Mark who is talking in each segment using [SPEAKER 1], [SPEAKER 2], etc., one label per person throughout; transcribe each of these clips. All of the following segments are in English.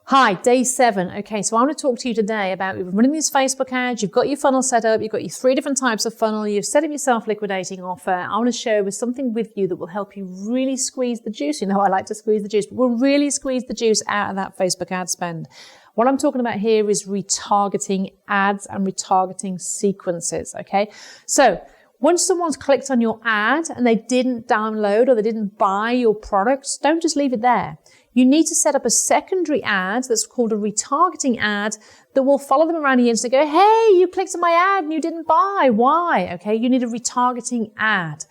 [SPEAKER 1] Hi, day 7. Okay, so I want to talk to you today about you've been running these Facebook ads, you've got your funnel set up, you've got your 3 different types of funnel, you've set up your self-liquidating offer. I want to share something with you that will help you really squeeze the juice. You know, I like to squeeze the juice, but we'll really squeeze the juice out of that Facebook ad spend. What I'm talking about here is retargeting ads and retargeting sequences, okay? So once someone's clicked on your ad and they didn't download or they didn't buy your products, don't just leave it there. You need to set up a secondary ad that's called a retargeting ad that will follow them around the internet and go, hey, you clicked on my ad and you didn't buy. Why? Okay, you need a retargeting ad.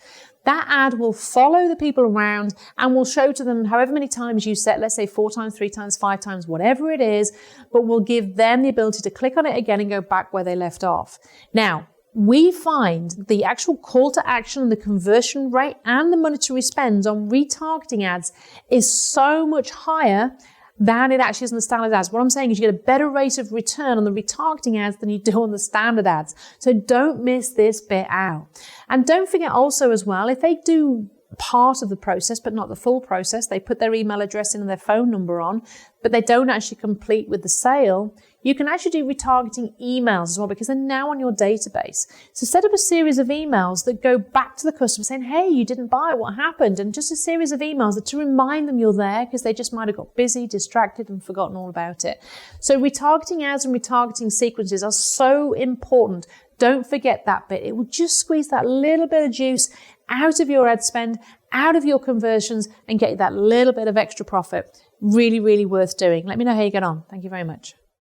[SPEAKER 1] That ad will follow the people around and will show to them however many times you set, let's say 4 times, 3 times, 5 times, whatever it is, but will give them the ability to click on it again and go back where they left off. Now, we find the actual call to action and the conversion rate and the monetary spend on retargeting ads is so much higher than it actually is on the standard ads. What I'm saying is you get a better rate of return on the retargeting ads than you do on the standard ads. So don't miss this bit out. And don't forget also as well, if they do part of the process, but not the full process, they put their email address in and their phone number on, but they don't actually complete with the sale, you can actually do retargeting emails as well because they're now on your database. So set up a series of emails that go back to the customer saying, hey, you didn't buy it, what happened? And just a series of emails that to remind them you're there because they just might have got busy, distracted and forgotten all about it. So retargeting ads and retargeting sequences are so important. Don't forget that bit. It will just squeeze that little bit of juice out of your ad spend, out of your conversions and get you that little bit of extra profit. Really, really worth doing. Let me know how you get on. Thank you very much.